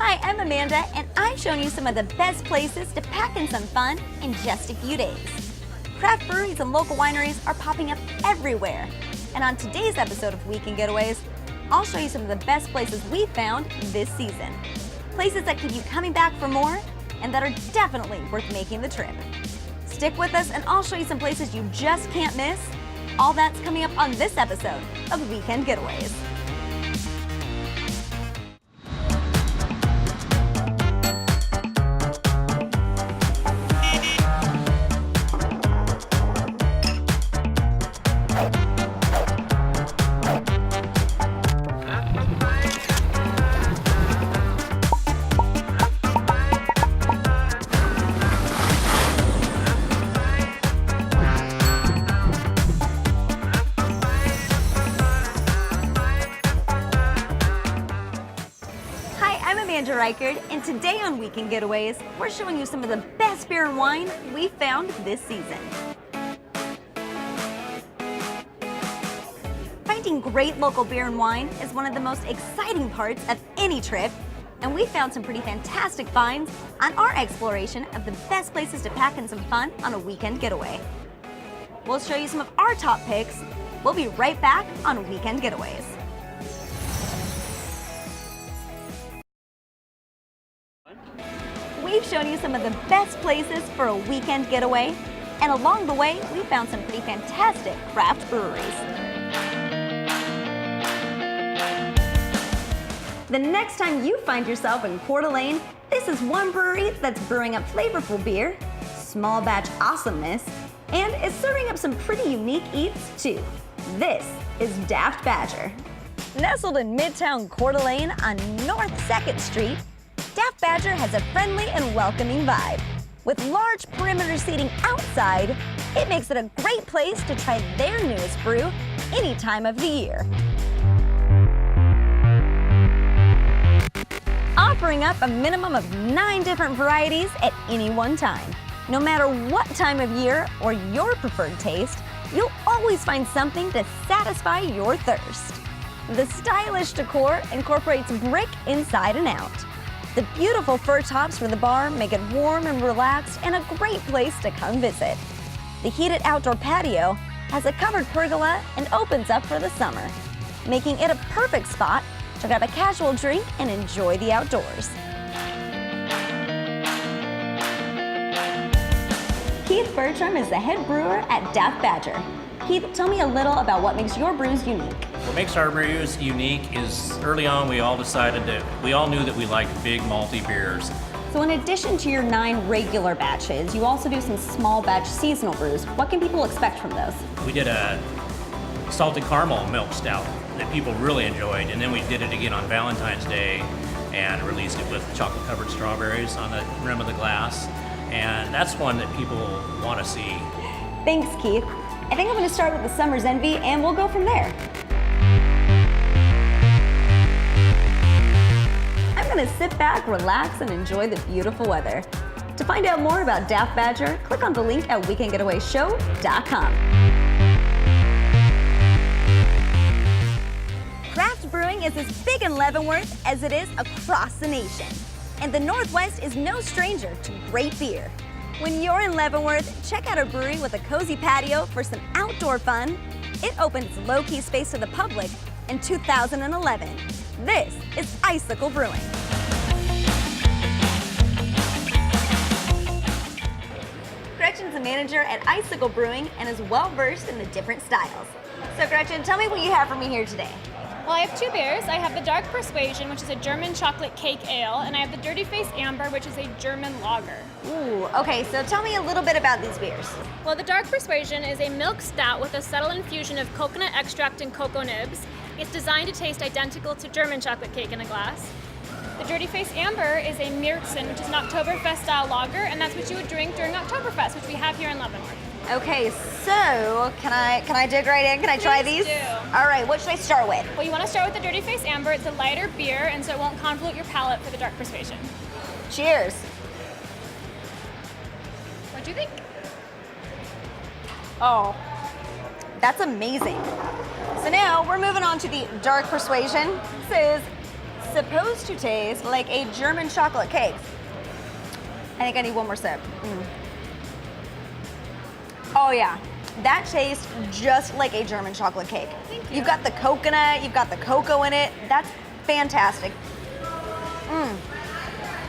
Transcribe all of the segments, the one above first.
Hi, I'm Amanda, and I've shown you some of the best places to pack in some fun in just a few days. Craft breweries and local wineries are popping up everywhere. And on today's episode of Weekend Getaways, I'll show you some of the best places we've found this season. Places that keep you coming back for more and that are definitely worth making the trip. Stick with us and I'll show you some places you just can't miss. All that's coming up on this episode of Weekend Getaways. And today on Weekend Getaways, we're showing you some of the best beer and wine we found this season. Finding great local beer and wine is one of the most exciting parts of any trip, and we found some pretty fantastic finds on our exploration of the best places to pack in some fun on a weekend getaway. We'll show you some of our top picks. We'll be right back on Weekend Getaways. We've shown you some of the best places for a weekend getaway, and along the way, we found some pretty fantastic craft breweries. The next time you find yourself in Coeur d'Alene, this is one brewery that's brewing up flavorful beer, small batch awesomeness, and is serving up some pretty unique eats too. This is Daft Badger. Nestled in Midtown Coeur d'Alene on North 2nd Street, Daft Badger has a friendly and welcoming vibe. With large perimeter seating outside, it makes it a great place to try their newest brew any time of the year. Offering up a minimum of 9 different varieties at any one time. No matter what time of year or your preferred taste, you'll always find something to satisfy your thirst. The stylish decor incorporates brick inside and out. The beautiful fir tops for the bar make it warm and relaxed and a great place to come visit. The heated outdoor patio has a covered pergola and opens up for the summer, making it a perfect spot to grab a casual drink and enjoy the outdoors. Keith Bertram is the head brewer at Daft Badger. Keith, tell me a little about what makes your brews unique. What makes our brews unique is early on we all knew that we liked big malty beers. So in addition to your 9 regular batches, you also do some small batch seasonal brews. What can people expect from those? We did a salted caramel milk stout that people really enjoyed, and then we did it again on Valentine's Day and released it with chocolate covered strawberries on the rim of the glass. And that's one that people want to see. Thanks, Keith. I think I'm going to start with the Summer's Envy and we'll go from there. I'm going to sit back, relax, and enjoy the beautiful weather. To find out more about Daft Badger, click on the link at weekendgetawayshow.com. Craft brewing is as big in Leavenworth as it is across the nation. And the Northwest is no stranger to great beer. When you're in Leavenworth, check out a brewery with a cozy patio for some outdoor fun. It opened its low-key space to the public in 2011. This is Icicle Brewing. Gretchen's a manager at Icicle Brewing and is well-versed in the different styles. So Gretchen, tell me what you have for me here today. Well, I have 2 beers. I have the Dark Persuasion, which is a German chocolate cake ale, and I have the Dirty Face Amber, which is a German lager. Ooh, okay, so tell me a little bit about these beers. Well, the Dark Persuasion is a milk stout with a subtle infusion of coconut extract and cocoa nibs. It's designed to taste identical to German chocolate cake in a glass. The Dirty Face Amber is a Märzen, which is an Oktoberfest-style lager, and that's what you would drink during Oktoberfest, which we have here in Leavenworth. Okay, so can I dig right in? Can I try these? Do. All right, what should I start with? Well, you want to start with the Dirty Face Amber. It's a lighter beer, and so it won't convolute your palate for the Dark Persuasion. Cheers. What do you think? Oh, that's amazing. So now we're moving on to the Dark Persuasion. This is supposed to taste like a German chocolate cake. I think I need one more sip. Oh yeah, that tastes just like a German chocolate cake. Thank you. You've got the coconut, you've got the cocoa in it. That's fantastic.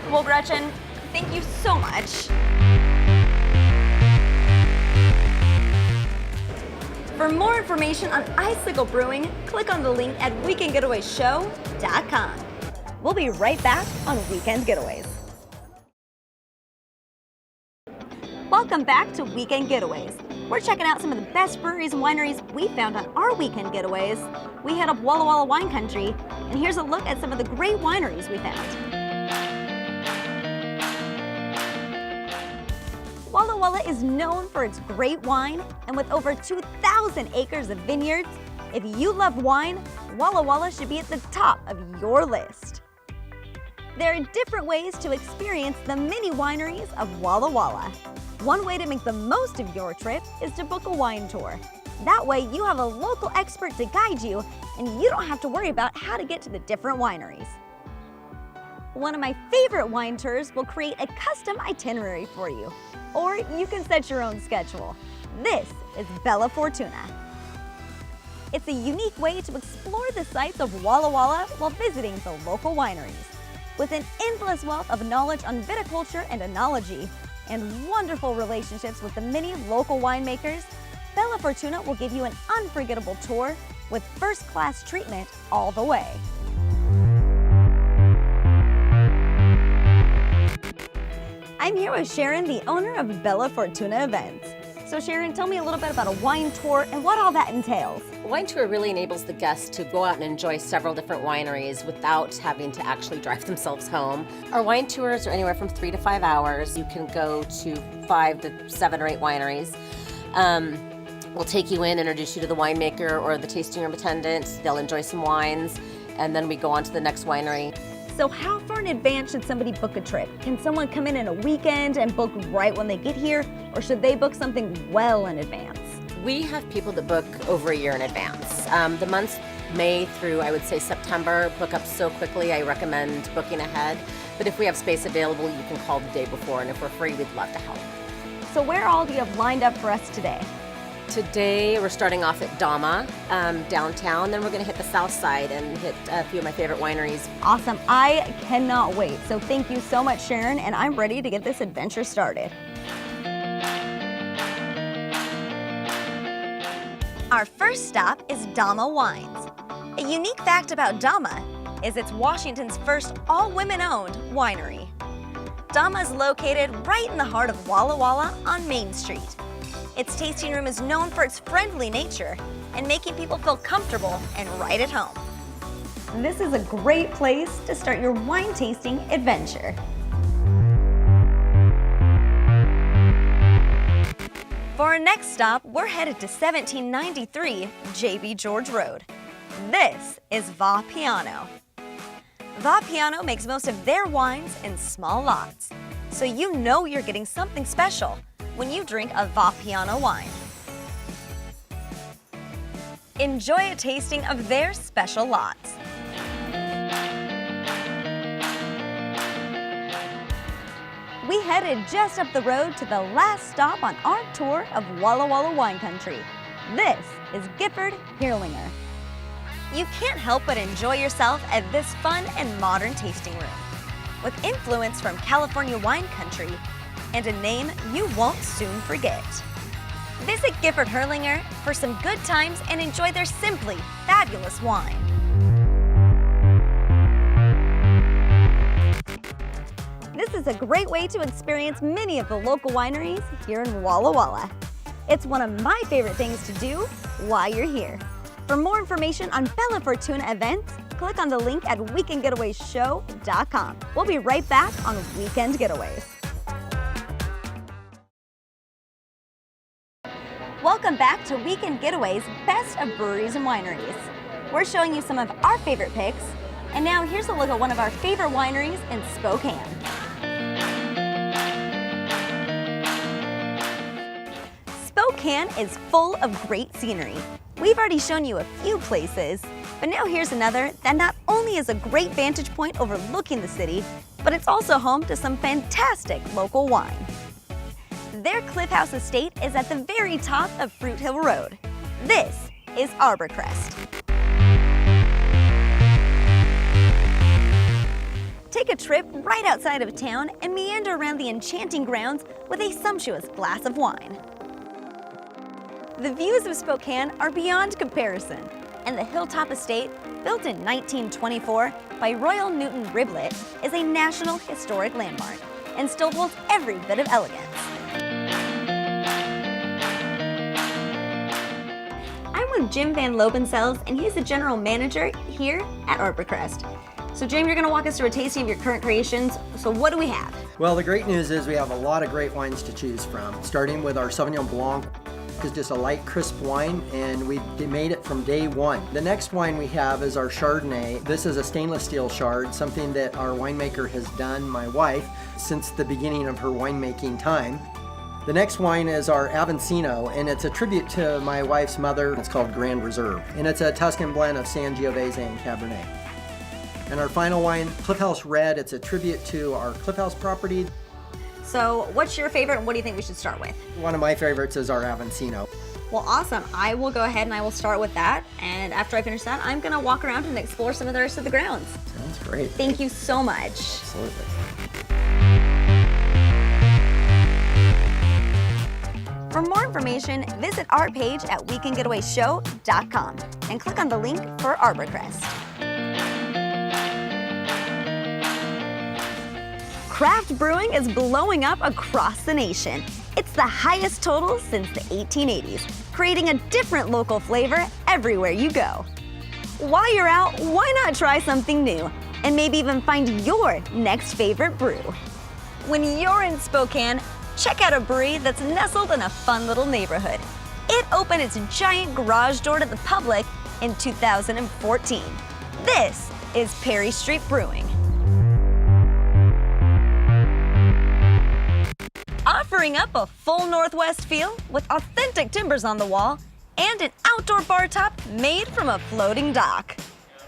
Well, Gretchen, thank you so much. For more information on Icicle Brewing, click on the link at weekendgetawayshow.com. We'll be right back on Weekend Getaways. Welcome back to Weekend Getaways. We're checking out some of the best breweries and wineries we found on our weekend getaways. We hit up Walla Walla wine country, and here's a look at some of the great wineries we found. Walla Walla is known for its great wine, and with over 2,000 acres of vineyards, if you love wine, Walla Walla should be at the top of your list. There are different ways to experience the mini wineries of Walla Walla. One way to make the most of your trip is to book a wine tour. That way you have a local expert to guide you, and you don't have to worry about how to get to the different wineries. One of my favorite wine tours will create a custom itinerary for you, or you can set your own schedule. This is Bella Fortuna. It's a unique way to explore the sights of Walla Walla while visiting the local wineries. With an endless wealth of knowledge on viticulture and enology, and wonderful relationships with the many local winemakers, Bella Fortuna will give you an unforgettable tour with first-class treatment all the way. I'm here with Sharon, the owner of Bella Fortuna Events. So Sharon, tell me a little bit about a wine tour and what all that entails. A wine tour really enables the guests to go out and enjoy several different wineries without having to actually drive themselves home. Our wine tours are anywhere from 3 to 5 hours. You can go to 5 to 7 or 8 wineries. We'll take you in, introduce you to the winemaker or the tasting room attendant. They'll enjoy some wines, and then we go on to the next winery. So how far in advance should somebody book a trip? Can someone come in a weekend and book right when they get here, or should they book something well in advance? We have people that book over a year in advance. The months May through, I would say, September book up so quickly. I recommend booking ahead. But if we have space available, you can call the day before, and if we're free, we'd love to help. So where all do you have lined up for us today? Today, we're starting off at Dhamma, downtown. Then we're going to hit the south side and hit a few of my favorite wineries. Awesome. I cannot wait. So thank you so much, Sharon, and I'm ready to get this adventure started. Our first stop is Dhamma Wines. A unique fact about Dhamma is it's Washington's first all-women-owned winery. Dhamma is located right in the heart of Walla Walla on Main Street. Its tasting room is known for its friendly nature and making people feel comfortable and right at home. This is a great place to start your wine tasting adventure. For our next stop, we're headed to 1793 J.B. George Road. This is Va Piano. Va Piano makes most of their wines in small lots, so you know you're getting something special when you drink a Va Piano wine. Enjoy a tasting of their special lots. We headed just up the road to the last stop on our tour of Walla Walla wine country. This is Gifford Hirlinger. You can't help but enjoy yourself at this fun and modern tasting room. With influence from California wine country and a name you won't soon forget. Visit Gifford Hirlinger for some good times and enjoy their simply fabulous wine. This is a great way to experience many of the local wineries here in Walla Walla. It's one of my favorite things to do while you're here. For more information on Bella Fortuna events, click on the link at weekendgetawayshow.com. We'll be right back on Weekend Getaways. Welcome back to Weekend Getaways, Best of Breweries and Wineries. We're showing you some of our favorite picks, and now here's a look at one of our favorite wineries in Spokane. Spokane is full of great scenery. We've already shown you a few places. But now here's another that not only is a great vantage point overlooking the city, but it's also home to some fantastic local wine. Their Cliff House Estate is at the very top of Fruit Hill Road. This is Arborcrest. Take a trip right outside of town and meander around the enchanting grounds with a sumptuous glass of wine. The views of Spokane are beyond comparison, and the Hilltop Estate, built in 1924 by Royal Newton Riblet, is a National Historic Landmark and still holds every bit of elegance. I'm with Jim Van Lobensel's, and he's the general manager here at Arborcrest. So Jim, you're going to walk us through a tasting of your current creations. So what do we have? Well, the great news is we have a lot of great wines to choose from, starting with our Sauvignon Blanc. It's just a light, crisp wine, and we made it from day one. The next wine we have is our Chardonnay. This is a stainless steel chard, something that our winemaker has done, my wife, since the beginning of her winemaking time. The next wine is our Avancino, and it's a tribute to my wife's mother. It's called Grand Reserve, and it's a Tuscan blend of Sangiovese and Cabernet. And our final wine, Cliff House Red, it's a tribute to our Cliff House property. So what's your favorite, and what do you think we should start with? One of my favorites is our Avancino. Well, awesome. I will go ahead and I will start with that. And after I finish that, I'm going to walk around and explore some of the rest of the grounds. Sounds great. Thank you so much. Absolutely. For more information, visit our page at weekendgetawayshow.com and click on the link for Arborcrest. Craft brewing is blowing up across the nation. It's the highest total since the 1880s, creating a different local flavor everywhere you go. While you're out, why not try something new and maybe even find your next favorite brew? When you're in Spokane, check out a brewery that's nestled in a fun little neighborhood. It opened its giant garage door to the public in 2014. This is Perry Street Brewing. Offering up a full Northwest feel with authentic timbers on the wall and an outdoor bar top made from a floating dock.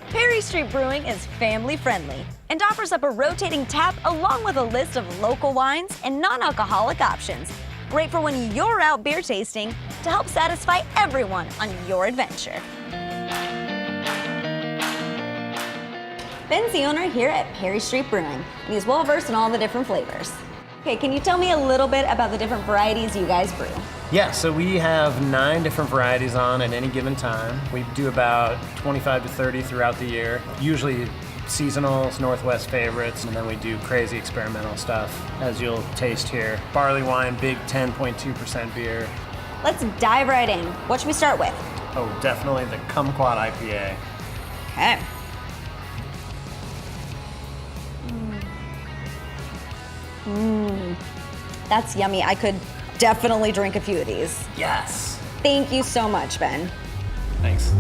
Perry Street Brewing is family friendly and offers up a rotating tap along with a list of local wines and non-alcoholic options. Great for when you're out beer tasting to help satisfy everyone on your adventure. Ben's the owner here at Perry Street Brewing, and he's well versed in all the different flavors. Okay, can you tell me a little bit about the different varieties you guys brew? Yeah, so we have 9 different varieties on at any given time. We do about 25 to 30 throughout the year, usually seasonals, Northwest favorites, and then we do crazy experimental stuff, as you'll taste here. Barley wine, big 10.2% beer. Let's dive right in. What should we start with? Oh, definitely the Kumquat IPA. Okay. That's yummy. I could definitely drink a few of these. Yes. Thank you so much, Ben. Thanks.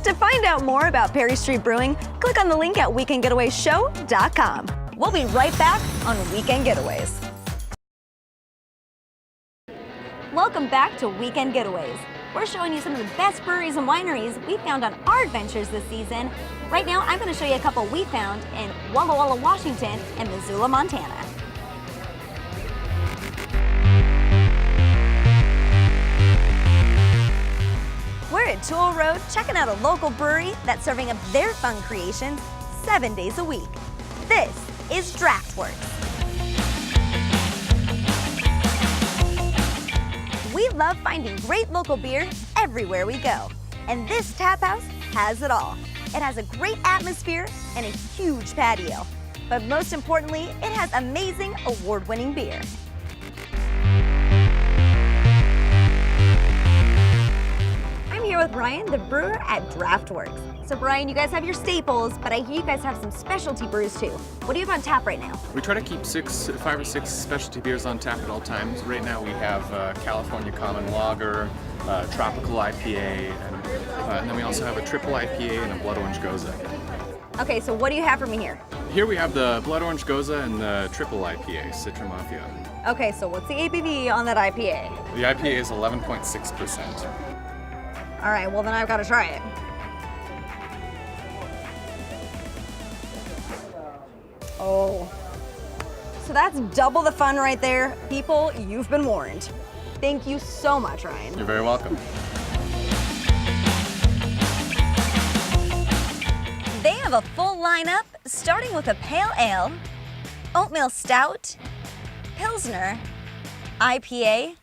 To find out more about Perry Street Brewing, click on the link at weekendgetawayshow.com. We'll be right back on Weekend Getaways. Welcome back to Weekend Getaways. We're showing you some of the best breweries and wineries we found on our adventures this season. Right now, I'm going to show you a couple we found in Walla Walla, Washington, and Missoula, Montana. We're at Tool Road checking out a local brewery that's serving up their fun creations 7 days a week. This is Draftworks. We love finding great local beer everywhere we go, and this tap house has it all. It has a great atmosphere and a huge patio, but most importantly, it has amazing award-winning beer. I'm here with Brian, the brewer at Draftworks. So Brian, you guys have your staples, but I hear you guys have some specialty brews too. What do you have on tap right now? We try to keep 5 or 6 specialty beers on tap at all times. Right now we have California Common Lager, Tropical IPA, and then we also have a Triple IPA and a Blood Orange Goza. Okay, so what do you have for me here? Here we have the Blood Orange Goza and the Triple IPA, Citra Mafia. Okay, so what's the ABV on that IPA? The IPA is 11.6%. All right, well then I've got to try it. Oh. So that's double the fun right there. People, you've been warned. Thank you so much, Ryan. You're very welcome. They have a full lineup, starting with a pale ale, oatmeal stout, pilsner, IPA,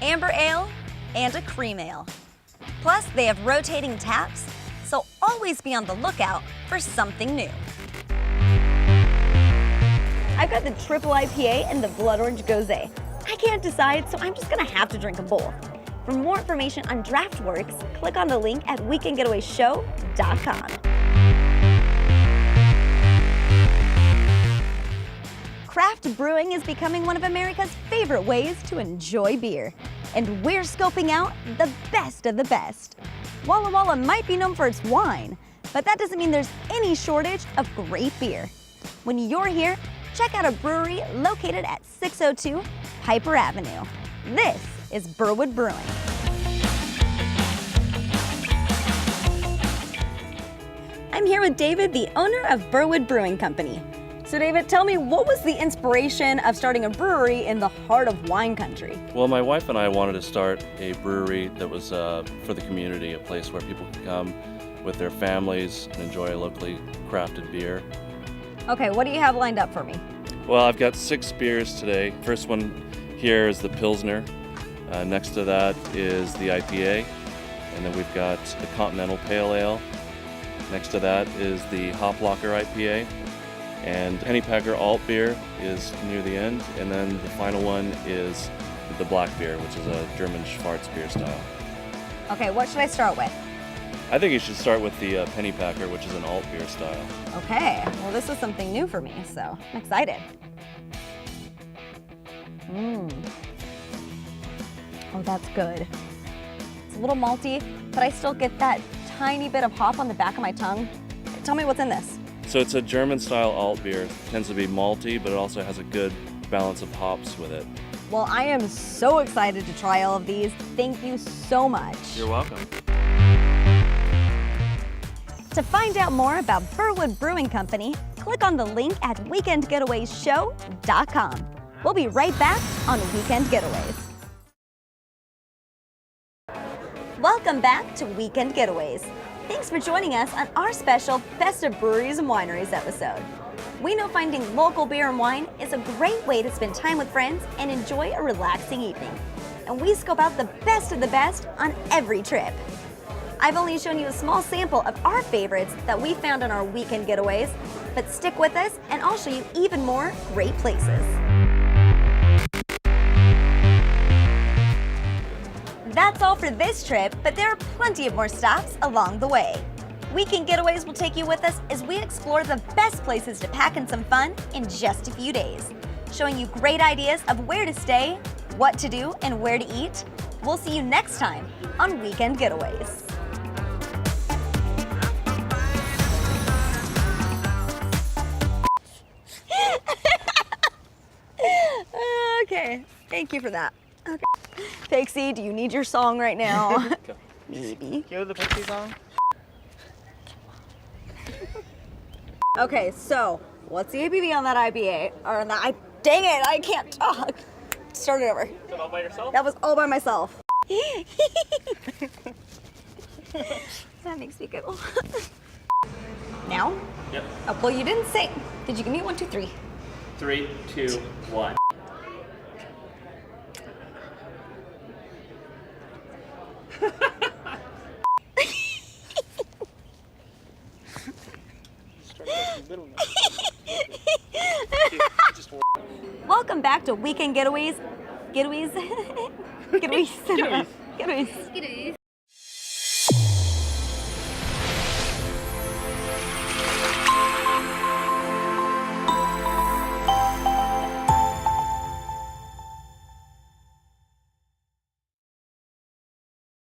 amber ale, and a cream ale. Plus, they have rotating taps, so always be on the lookout for something new. I've got the Triple IPA and the Blood Orange Goza. I can't decide, so I'm just gonna have to drink them both. For more information on DraftWorks, click on the link at weekendgetawayshow.com. Craft brewing is becoming one of America's favorite ways to enjoy beer. And we're scoping out the best of the best. Walla Walla might be known for its wine, but that doesn't mean there's any shortage of great beer. When you're here, check out a brewery located at 602 Piper Avenue. This is Burwood Brewing. I'm here with David, the owner of Burwood Brewing Company. So David, tell me, what was the inspiration of starting a brewery in the heart of wine country? Well, my wife and I wanted to start a brewery that was for the community, a place where people could come with their families and enjoy a locally crafted beer. Okay, what do you have lined up for me? Well, I've got 6 beers today. First one here is the Pilsner. Next to that is the IPA. And then we've got the Continental Pale Ale. Next to that is the Hop Locker IPA. And Pennypacker Alt Beer is near the end. And then the final one is the Black Beer, which is a German Schwarzbier style. Okay, what should I start with? I think you should start with the Pennypacker, which is an alt beer style. Okay, well this is something new for me, so I'm excited. Oh, that's good. It's a little malty, but I still get that tiny bit of hop on the back of my tongue. Tell me what's in this. So it's a German-style alt beer. It tends to be malty, but it also has a good balance of hops with it. Well, I am so excited to try all of these. Thank you so much. You're welcome. To find out more about Burwood Brewing Company, click on the link at weekendgetawayshow.com. We'll be right back on Weekend Getaways. Welcome back to Weekend Getaways. Thanks for joining us on our special Best of Breweries and Wineries episode. We know finding local beer and wine is a great way to spend time with friends and enjoy a relaxing evening. And we scope out the best of the best on every trip. I've only shown you a small sample of our favorites that we found on our weekend getaways, but stick with us and I'll show you even more great places. That's all for this trip, but there are plenty of more stops along the way. Weekend Getaways will take you with us as we explore the best places to pack in some fun in just a few days, showing you great ideas of where to stay, what to do, and where to eat. We'll see you next time on Weekend Getaways. Okay, thank you for that. Okay. Pixie, do you need your song right now? Maybe. Cue the Pixie song. Okay, so what's the ABV on that IPA? Or on that? Dang it, I can't talk. Start it over. Is that all by yourself? That was all by myself. That makes me giggle. Now? Yep. Oh, well, you didn't say. Did you give me 1, 2, 3? 3, 2, 1. Welcome back to Weekend Getaways. Getaways. Getaways. Getaways.